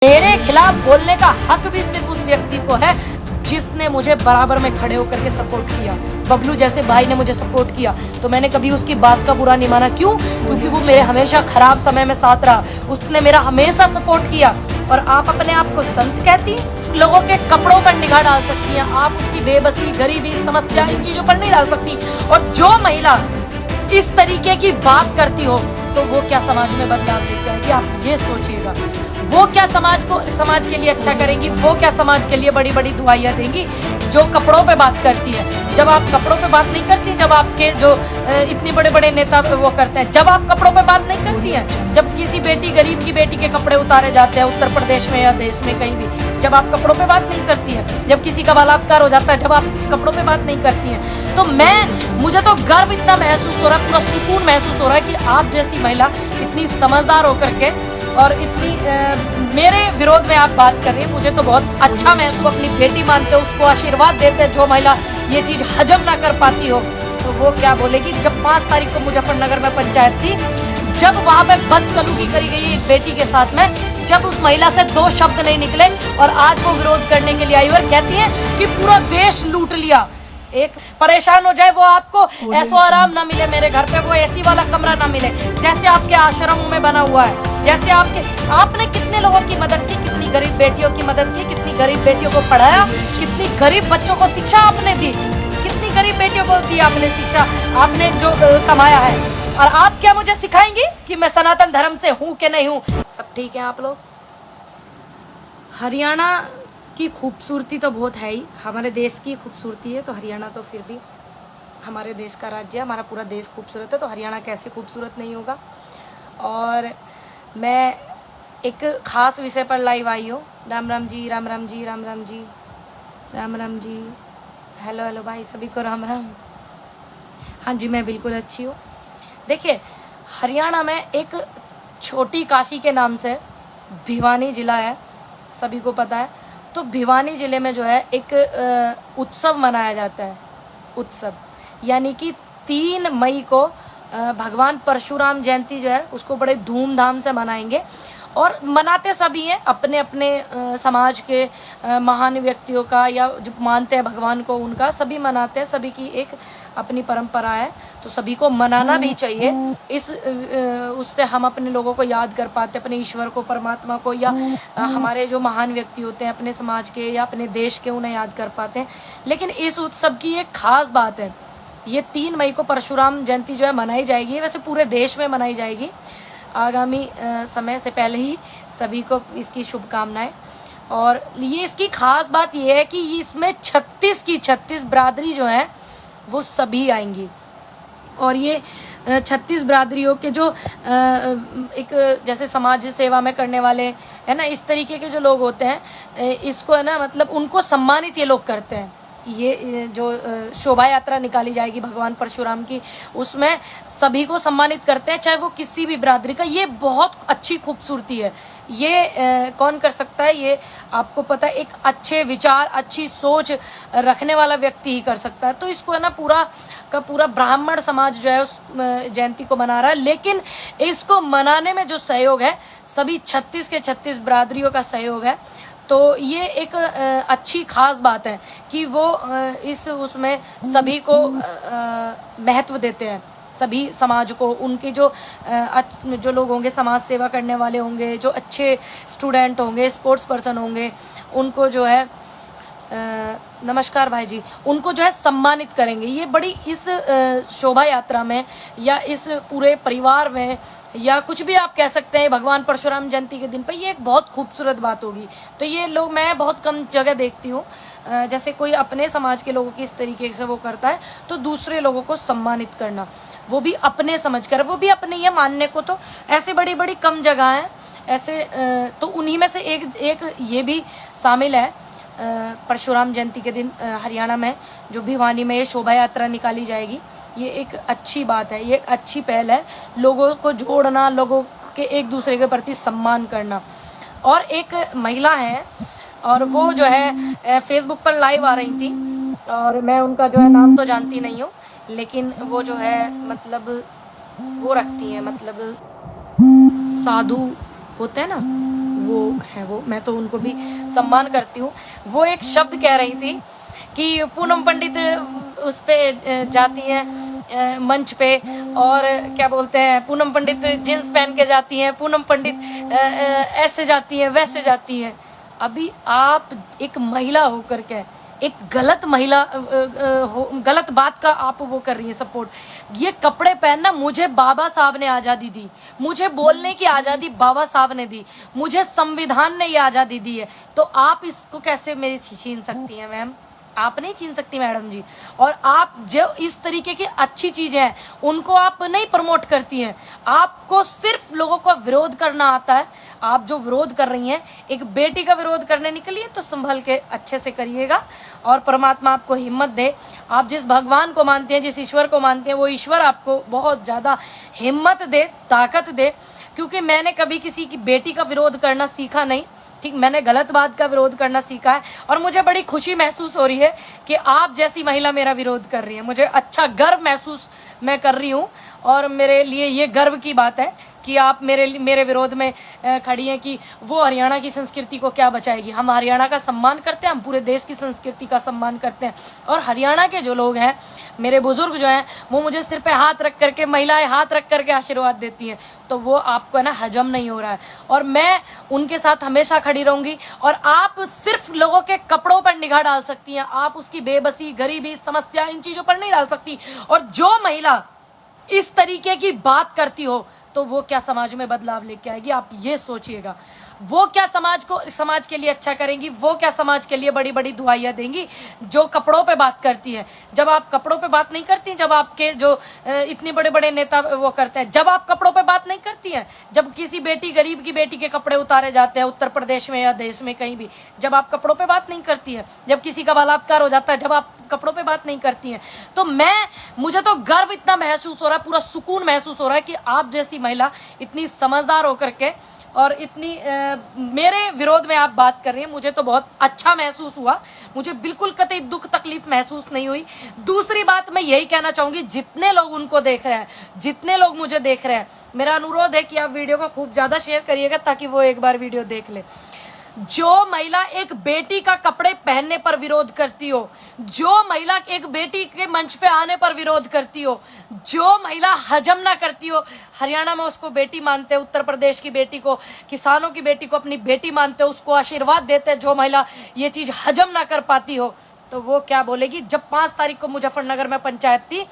मेरे खिलाफ बोलने का हक भी सिर्फ उस व्यक्ति को है जिसने मुझे बराबर में खड़े होकर के सपोर्ट किया। बबलू जैसे भाई ने मुझे सपोर्ट किया तो मैंने कभी उसकी बात का बुरा नहीं माना। क्यों? क्योंकि वो मेरे हमेशा खराब समय में साथ रहा, उसने मेरा हमेशा सपोर्ट किया। और आप अपने आप को संत कहती हैं, लोगों के कपड़ों पर निगाह डाल सकती हैं, आप उसकी बेबसी, गरीबी, समस्या, इन चीजों पर नहीं डाल सकती। और जो महिला इस तरीके की बात करती हो तो वो क्या समाज में बदलाव लेके आएगी, आप ये सोचिएगा। वो क्या समाज के लिए अच्छा करेंगी, वो क्या समाज के लिए बड़ी बड़ी दुआइयाँ देंगी जो कपड़ों पे बात करती है। जब आप कपड़ों पे बात नहीं करती, जब आपके जो इतने बड़े बड़े नेता वो करते हैं, जब आप कपड़ों पे बात नहीं करती हैं, जब किसी बेटी, गरीब की बेटी के कपड़े उतारे जाते हैं उत्तर प्रदेश में या देश में कहीं भी, जब आप कपड़ों पे बात नहीं करती हैं, जब किसी का बलात्कार हो जाता है, जब आप कपड़ों पे बात नहीं करती हैं, तो मुझे तो गर्व इतना महसूस हो रहा है, पूरा सुकून महसूस हो रहा है कि आप जैसी महिला इतनी समझदार होकर के और इतनी मेरे विरोध में आप बात कर रही है। मुझे तो बहुत अच्छा महसूस, अपनी बेटी मानते हो, उसको आशीर्वाद देते हैं। जो महिला ये चीज हजम ना कर पाती हो तो वो क्या बोलेगी। जब 5 तारीख को मुजफ्फरनगर में पंचायत थी, जब वहां पे बदसलूकी करी गई एक बेटी के साथ में, जब उस महिला से 2 शब्द नहीं निकले और आज वो विरोध करने के लिए आई और कहती है कि पूरा देश लूट लिया। एक परेशान हो जाए वो आपको ऐसो आराम ना मिले, मेरे घर पे वो एसी वाला कमरा ना मिले जैसे आपके आश्रमों में बना हुआ है, जैसे आपने कितने लोगों की मदद की, कितनी गरीब बेटियों की मदद की, कितनी गरीब बेटियों को पढ़ाया, कितनी गरीब बच्चों को शिक्षा आपने दी, कितनी गरीब बेटियों को दी आपने शिक्षा, आपने जो कमाया है। और आप क्या मुझे सिखाएंगी कि मैं सनातन धर्म से हूँ कि नहीं हूँ? सब ठीक है आप लोग। हरियाणा की खूबसूरती तो बहुत है ही, हमारे देश की खूबसूरती है, तो हरियाणा तो फिर भी हमारे देश का राज्य है, हमारा पूरा देश खूबसूरत है, तो हरियाणा कैसे खूबसूरत नहीं होगा। और मैं एक ख़ास विषय पर लाइव आई हूँ। राम राम जी, राम राम जी, राम राम जी, राम राम जी। हेलो हेलो भाई, सभी को राम राम। हाँ जी, मैं बिल्कुल अच्छी हूँ। देखिए, हरियाणा में एक छोटी काशी के नाम से भिवानी ज़िला है, सभी को पता है। तो भिवानी ज़िले में जो है एक उत्सव मनाया जाता है। उत्सव यानी कि 3 मई को भगवान परशुराम जयंती जो है उसको बड़े धूमधाम से मनाएंगे। और मनाते सभी हैं, अपने अपने समाज के महान व्यक्तियों का या जो मानते हैं भगवान को उनका, सभी मनाते हैं, सभी की एक अपनी परंपरा है, तो सभी को मनाना भी चाहिए। उससे हम अपने लोगों को याद कर पाते, अपने ईश्वर को, परमात्मा को, या हमारे जो महान व्यक्ति होते हैं अपने समाज के या अपने देश के, उन्हें याद कर पाते हैं। लेकिन इस उत्सव की एक खास बात है, ये 3 मई को परशुराम जयंती जो है मनाई जाएगी, वैसे पूरे देश में मनाई जाएगी। आगामी समय से पहले ही सभी को इसकी शुभकामनाएं। और ये इसकी खास बात ये है कि इसमें 36 की 36 बिरादरी जो है वो सभी आएंगी। और ये 36 बिरादरियों के जो एक जैसे समाज सेवा में करने वाले है ना, इस तरीके के जो लोग होते हैं, इसको है ना, मतलब उनको सम्मानित ये लोग करते हैं। ये जो शोभा यात्रा निकाली जाएगी भगवान परशुराम की, उसमें सभी को सम्मानित करते हैं, चाहे वो किसी भी बिरादरी का। ये बहुत अच्छी खूबसूरती है। ये कौन कर सकता है? ये आपको पता है, एक अच्छे विचार, अच्छी सोच रखने वाला व्यक्ति ही कर सकता है। तो इसको है ना, पूरा का पूरा ब्राह्मण समाज जो है उस जयंती को मना रहा है। लेकिन इसको मनाने में जो सहयोग है, सभी 36 के 36 बिरादरियों का सहयोग है। तो ये एक अच्छी खास बात है कि वो उसमें सभी को महत्व देते हैं, सभी समाज को। उनके जो लोग होंगे, समाज सेवा करने वाले होंगे, जो अच्छे स्टूडेंट होंगे, स्पोर्ट्स पर्सन होंगे, उनको जो है नमस्कार भाई जी, उनको जो है सम्मानित करेंगे। ये बड़ी इस शोभा यात्रा में या इस पूरे परिवार में, या कुछ भी आप कह सकते हैं, भगवान परशुराम जयंती के दिन पर ये एक बहुत खूबसूरत बात होगी। तो ये लोग मैं बहुत कम जगह देखती हूँ, जैसे कोई अपने समाज के लोगों की इस तरीके से वो करता है, तो दूसरे लोगों को सम्मानित करना, वो भी अपने समझ कर, वो भी अपने ये मानने को, तो ऐसे बड़ी बड़ी कम जगह हैं ऐसे। तो उन्हीं में से एक ये भी शामिल है। परशुराम जयंती के दिन हरियाणा में जो भिवानी में ये शोभा यात्रा निकाली जाएगी, ये एक अच्छी बात है, ये एक अच्छी पहल है, लोगों को जोड़ना, लोगों के एक दूसरे के प्रति सम्मान करना। और एक महिला है, और वो जो है फेसबुक पर लाइव आ रही थी, और मैं उनका जो है नाम तो जानती नहीं हूँ, लेकिन वो जो है मतलब वो रखती है, मतलब साधु होते हैं ना, वो हैं, वो मैं तो उनको भी सम्मान करती हूँ। वो एक शब्द कह रही थी कि पूनम पंडित उस पे जाती हैं मंच पे, और क्या बोलते हैं, पूनम पंडित जींस पहन के जाती हैं, पूनम पंडित ऐसे जाती हैं वैसे जाती हैं। अभी आप एक महिला होकर के एक गलत महिला गलत बात का आप वो कर रही है सपोर्ट। ये कपड़े पहनना मुझे बाबा साहब ने आज़ादी दी, मुझे बोलने की आज़ादी बाबा साहब ने दी, मुझे संविधान ने ये आज़ादी दी है, तो आप इसको कैसे मेरी छीन सकती हैं मैम? आप नहीं छीन सकती मैडम जी। और आप जो इस तरीके की अच्छी चीजें हैं उनको आप नहीं प्रमोट करती हैं, आपको सिर्फ लोगों का विरोध करना आता है। आप जो विरोध कर रही हैं, एक बेटी का विरोध करने निकलिए तो संभल के अच्छे से करिएगा, और परमात्मा आपको हिम्मत दे। आप जिस भगवान को मानते हैं, जिस ईश्वर को मानते हैं, वो ईश्वर आपको बहुत ज़्यादा हिम्मत दे, ताकत दे। क्योंकि मैंने कभी किसी की बेटी का विरोध करना सीखा नहीं, ठीक, मैंने गलत बात का विरोध करना सीखा है। और मुझे बड़ी खुशी महसूस हो रही है कि आप जैसी महिला मेरा विरोध कर रही है। मुझे अच्छा गर्व महसूस मैं कर रही हूँ, और मेरे लिए ये गर्व की बात है कि आप मेरे विरोध में खड़ी हैं कि वो हरियाणा की संस्कृति को क्या बचाएगी। हम हरियाणा का सम्मान करते हैं, हम पूरे देश की संस्कृति का सम्मान करते हैं। और हरियाणा के जो लोग हैं, मेरे बुजुर्ग जो हैं, वो मुझे सिर पे हाथ रख करके, महिलाएं हाथ रख करके आशीर्वाद देती हैं, तो वो आपको है ना हजम नहीं हो रहा है। और मैं उनके साथ हमेशा खड़ी रहूंगी। और आप सिर्फ लोगों के कपड़ों पर निगाह डाल सकती हैं, आप उसकी बेबसी, गरीबी, समस्या, इन चीजों पर नहीं डाल सकती। और जो महिला इस तरीके की बात करती हो तो वो क्या समाज में बदलाव लेके आएगी, आप ये सोचिएगा। वो क्या समाज के लिए अच्छा करेंगी, वो क्या समाज के लिए बड़ी बड़ी दुआइयां देंगी जो कपड़ों पे बात करती है। जब आप कपड़ों पे बात नहीं करती, जब आपके जो इतने बड़े बड़े नेता वो करते हैं, जब आप कपड़ों पे बात नहीं करती हैं, जब किसी बेटी, गरीब की बेटी के कपड़े उतारे जाते हैं उत्तर प्रदेश में या देश में कहीं भी, जब आप कपड़ों पे बात नहीं करती है, जब किसी का बलात्कार हो जाता है, जब आप कपड़ों पे बात नहीं करती हैं, तो मुझे तो गर्व इतना महसूस हो रहा है, पूरा सुकून महसूस हो रहा है कि आप जैसी महिला इतनी समझदार होकर के और इतनी मेरे विरोध में आप बात कर रही हैं। मुझे तो बहुत अच्छा महसूस हुआ, मुझे बिल्कुल कतई दुख तकलीफ महसूस नहीं हुई। दूसरी बात मैं यही कहना चाहूंगी, जितने लोग उनको देख रहे हैं, जितने लोग मुझे देख रहे हैं, मेरा अनुरोध है कि आप वीडियो को खूब ज्यादा शेयर करिएगा ताकि वो एक बार वीडियो देख ले। जो महिला एक बेटी का कपड़े पहनने पर विरोध करती हो, जो महिला एक बेटी के मंच पे आने पर विरोध करती हो, जो महिला हजम ना करती हो, हरियाणा में उसको बेटी मानते हैं, उत्तर प्रदेश की बेटी को, किसानों की बेटी को अपनी बेटी मानते हो, उसको आशीर्वाद देते हैं, जो महिला ये चीज हजम ना कर पाती हो, तो वो क्या बोलेगी। जब 5 तारीख को मुजफ्फरनगर में पंचायत थी,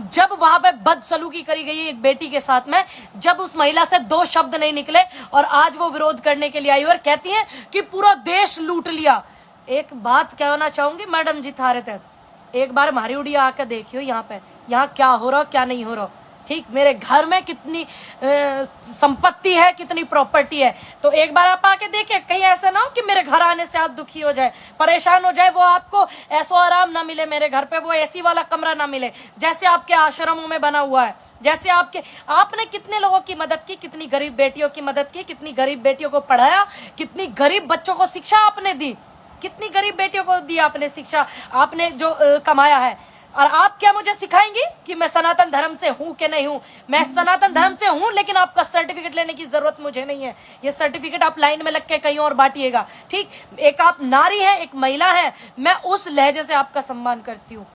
जब वहां पे बदसलूकी करी गई एक बेटी के साथ में, जब उस महिला से 2 शब्द नहीं निकले, और आज वो विरोध करने के लिए आई और कहती हैं कि पूरा देश लूट लिया। एक बात कहना चाहूंगी मैडम जी, थारे तक एक बार हमारी उड़िया आकर देखियो यहाँ पे, यहाँ क्या हो रहा क्या नहीं हो रहा। ठीक, मेरे घर में कितनी संपत्ति है, कितनी प्रॉपर्टी है, तो एक बार आप आके देखिए। कहीं ऐसा ना हो कि मेरे घर आने से आप दुखी हो जाए, परेशान हो जाए, वो आपको ऐसो आराम ना मिले, मेरे घर पे वो एसी वाला कमरा ना मिले जैसे आपके आश्रमों में बना हुआ है, जैसे आपने कितने लोगों की मदद की, कितनी गरीब बेटियों की मदद की, कितनी गरीब बेटियों को पढ़ाया, कितनी गरीब बच्चों को शिक्षा आपने दी, कितनी गरीब बेटियों को दी आपने शिक्षा, आपने जो कमाया है। और आप क्या मुझे सिखाएंगी कि मैं सनातन धर्म से हूं कि नहीं हूं? मैं सनातन धर्म से हूं, लेकिन आपका सर्टिफिकेट लेने की जरूरत मुझे नहीं है। ये सर्टिफिकेट आप लाइन में लग के कहीं और बांटिएगा। ठीक, एक आप नारी हैं, एक महिला है, मैं उस लहजे से आपका सम्मान करती हूँ।